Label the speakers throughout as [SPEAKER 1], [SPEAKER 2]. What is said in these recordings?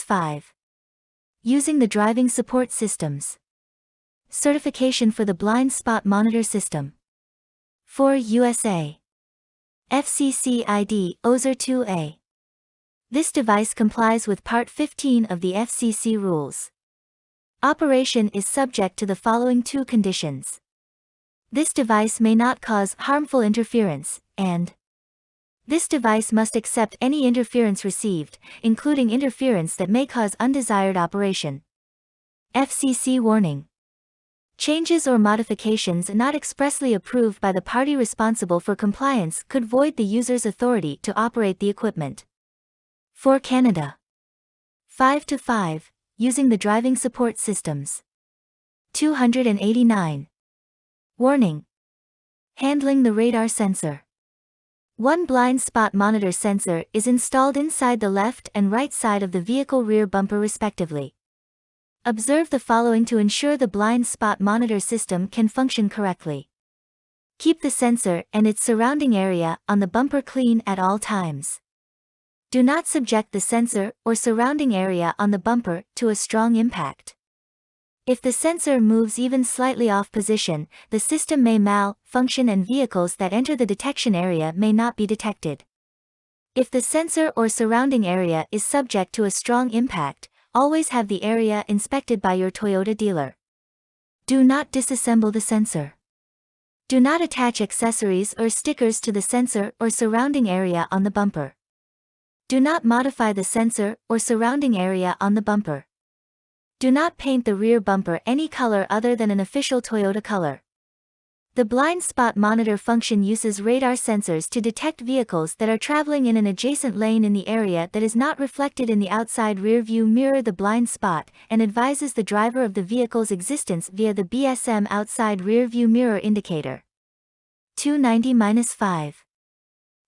[SPEAKER 1] 299-5. Using the driving support systems. Certification for the blind spot monitor system. 4 USA. FCC ID OZER 2A. This device complies with Part 15 of the FCC rules. Operation is subject to the following 2 conditions. This device may not cause harmful interference, and this device must accept any interference received, including interference that may cause undesired operation. FCC warning. Changes or modifications not expressly approved by the party responsible for compliance could void the user's authority to operate the equipment. For Canada. 5-5, using the driving support systems. 289. Warning. Handling the radar sensor. One blind spot monitor sensor is installed inside the left and right side of the vehicle rear bumper respectively. Observe the following to ensure the blind spot monitor system can function correctly. Keep the sensor and its surrounding area on the bumper clean at all times. Do not subject the sensor or surrounding area on the bumper to a strong impact. If the sensor moves even slightly off position, the system may malfunction and vehicles that enter the detection area may not be detected. If the sensor or surrounding area is subject to a strong impact, always have the area inspected by your Toyota dealer. Do not disassemble the sensor. Do not attach accessories or stickers to the sensor or surrounding area on the bumper. Do not modify the sensor or surrounding area on the bumper. Do not paint the rear bumper any color other than an official Toyota color. The blind spot monitor function uses radar sensors to detect vehicles that are traveling in an adjacent lane in the area that is not reflected in the outside rear view mirror the blind spot, and advises the driver of the vehicle's existence via the BSM outside rear view mirror indicator. 290-5.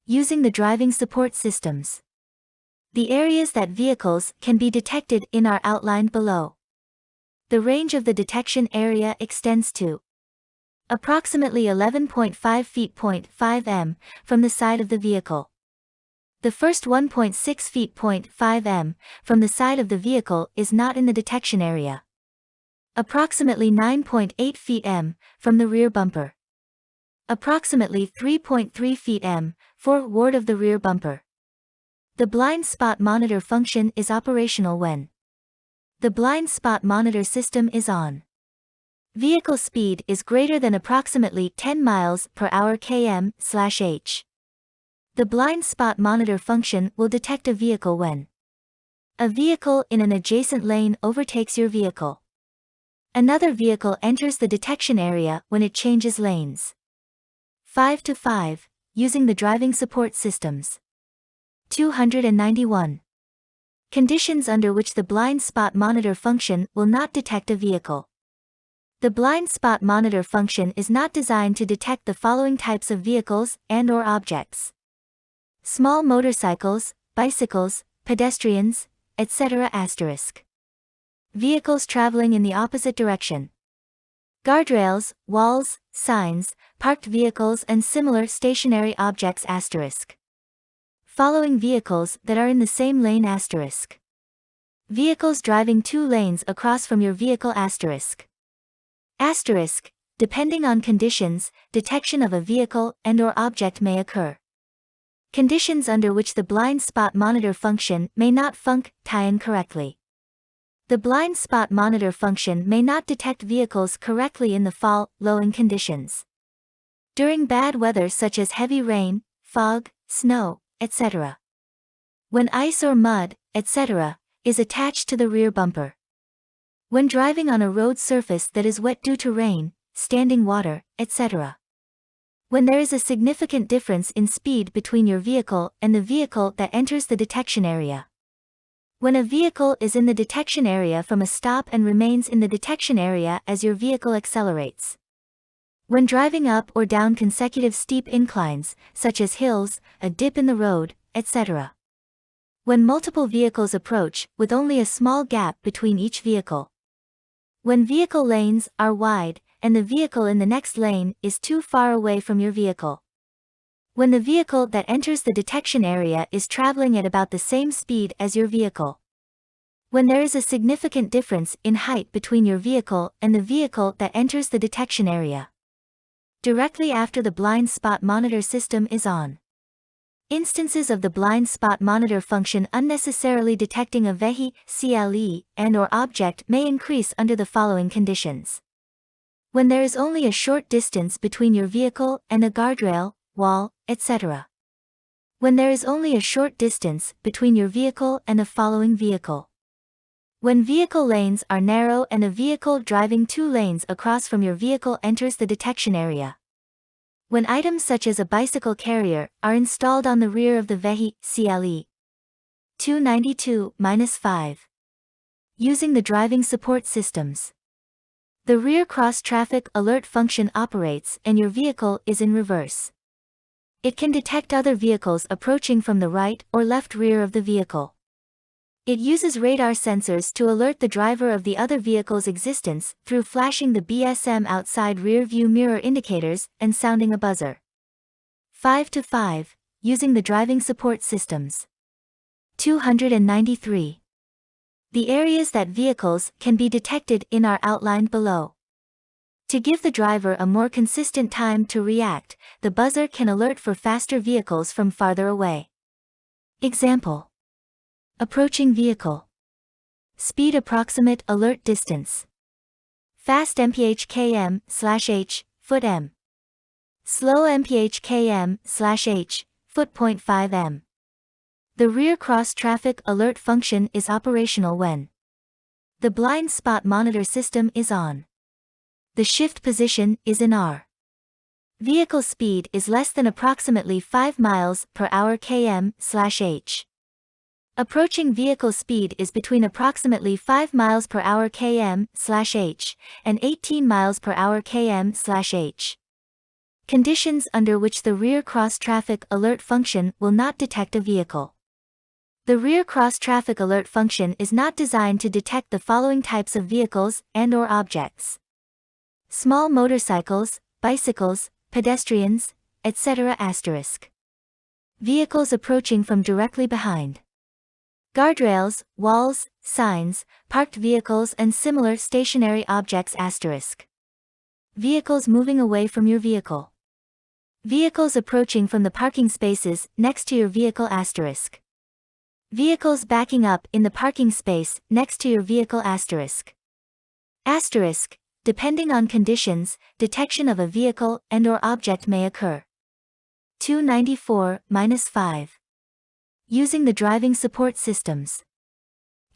[SPEAKER 1] Using the driving support systems. The areas that vehicles can be detected in are outlined below. The range of the detection area extends to approximately 11.5 feet. 5 m from the side of the vehicle. The first 1.6 feet. 5 m from the side of the vehicle is not in the detection area. Approximately 9.8 feet m from the rear bumper. Approximately 3.3 feet m forward of the rear bumper. The blind spot monitor function is operational when the blind spot monitor system is on. Vehicle speed is greater than approximately 10 miles per hour km/h. The blind spot monitor function will detect a vehicle when a vehicle in an adjacent lane overtakes your vehicle. Another vehicle enters the detection area when it changes lanes. 5-5, using the driving support systems. 291. Conditions under which the blind spot monitor function will not detect a vehicle. The blind spot monitor function is not designed to detect the following types of vehicles and/or objects: small motorcycles, bicycles, pedestrians, etc. *. Vehicles traveling in the opposite direction. Guardrails, walls, signs, parked vehicles and similar stationary objects *. Following vehicles that are in the same lane *. Vehicles driving 2 lanes across from your vehicle *. Depending on conditions, detection of a vehicle and/or object may occur. Conditions under which the blind spot monitor function may not function correctly. The blind spot monitor function may not detect vehicles correctly in the following conditions. During bad weather such as heavy rain, fog, snow, etc. When ice or mud, etc., is attached to the rear bumper. When driving on a road surface that is wet due to rain, standing water, etc. When there is a significant difference in speed between your vehicle and the vehicle that enters the detection area. When a vehicle is in the detection area from a stop and remains in the detection area as your vehicle accelerates. When driving up or down consecutive steep inclines, such as hills, a dip in the road, etc. When multiple vehicles approach, with only a small gap between each vehicle. When vehicle lanes are wide, and the vehicle in the next lane is too far away from your vehicle. When the vehicle that enters the detection area is traveling at about the same speed as your vehicle. When there is a significant difference in height between your vehicle and the vehicle that enters the detection area. Directly after the blind spot monitor system is on. Instances of the blind spot monitor function unnecessarily detecting a vehicle and/or object may increase under the following conditions. When there is only a short distance between your vehicle and a guardrail, wall, etc. When there is only a short distance between your vehicle and the following vehicle. When vehicle lanes are narrow and a vehicle driving 2 lanes across from your vehicle enters the detection area. When items such as a bicycle carrier are installed on the rear of the vehicle. 292-5. Using the driving support systems. The rear cross traffic alert function operates and your vehicle is in reverse. It can detect other vehicles approaching from the right or left rear of the vehicle. It uses radar sensors to alert the driver of the other vehicle's existence through flashing the BSM outside rear view mirror indicators and sounding a buzzer. 5-5, using the driving support systems. 293. The areas that vehicles can be detected in are outlined below. To give the driver a more consistent time to react, the buzzer can alert for faster vehicles from farther away. Example. Approaching vehicle. Speed approximate alert distance. Fast mph km/h, foot m. Slow mph km/h, foot 0.5 m. The rear cross traffic alert function is operational when the blind spot monitor system is on. The shift position is in R. Vehicle speed is less than approximately 5 miles per hour km/h. Approaching vehicle speed is between approximately 5 miles per hour km/h and 18 miles per hour km/h. Conditions under which the rear cross traffic alert function will not detect a vehicle. The rear cross traffic alert function is not designed to detect the following types of vehicles and/or objects: small motorcycles, bicycles, pedestrians, etc. Vehicles approaching from directly behind. Guardrails, walls, signs, parked vehicles and similar stationary objects *. Vehicles moving away from your vehicle. Vehicles approaching from the parking spaces next to your vehicle *. Vehicles backing up in the parking space next to your vehicle *. Depending on conditions, detection of a vehicle and/or object may occur. 294-5. Using the driving support systems.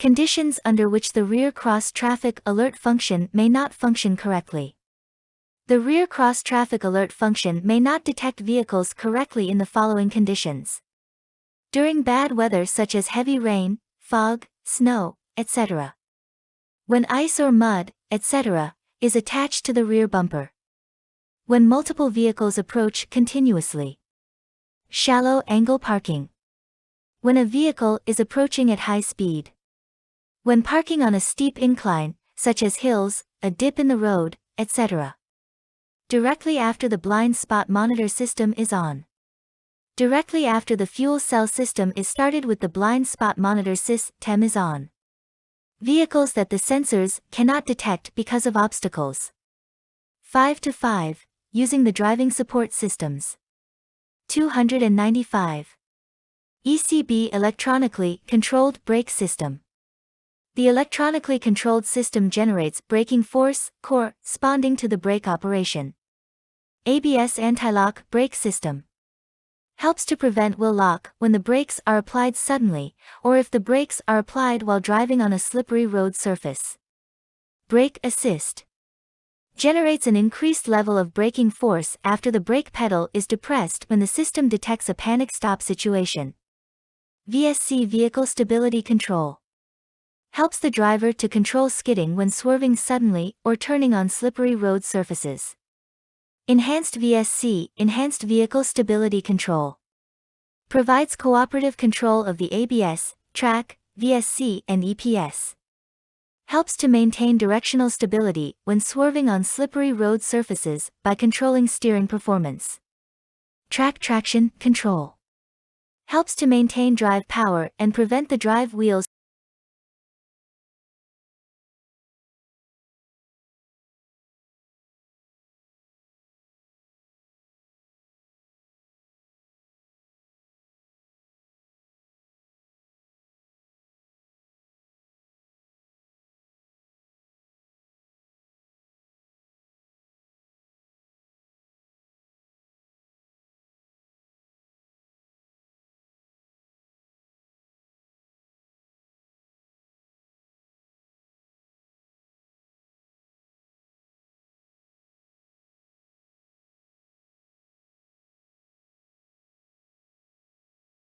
[SPEAKER 1] Conditions under which the rear cross traffic alert function may not function correctly. The rear cross traffic alert function may not detect vehicles correctly in the following conditions. During bad weather such as heavy rain, fog, snow, etc. When ice or mud, etc., is attached to the rear bumper. When multiple vehicles approach continuously. Shallow angle parking. When a vehicle is approaching at high speed. When parking on a steep incline, such as hills, a dip in the road, etc. Directly after the blind spot monitor system is on. Directly after the fuel cell system is started with the blind spot monitor system is on. Vehicles that the sensors cannot detect because of obstacles. 5-5, using the driving support systems. 295. ECB electronically controlled brake system. The electronically controlled system generates braking force, corresponding to the brake operation. ABS anti-lock brake system. Helps to prevent wheel lock when the brakes are applied suddenly, or if the brakes are applied while driving on a slippery road surface. Brake assist. Generates an increased level of braking force after the brake pedal is depressed when the system detects a panic stop situation. VSC vehicle stability control. Helps the driver to control skidding when swerving suddenly or turning on slippery road surfaces. Enhanced VSC, enhanced vehicle stability control. Provides cooperative control of the ABS, track, VSC and EPS. Helps to maintain directional stability when swerving on slippery road surfaces by controlling steering performance. Track traction control. Helps to maintain drive power and prevent the drive wheels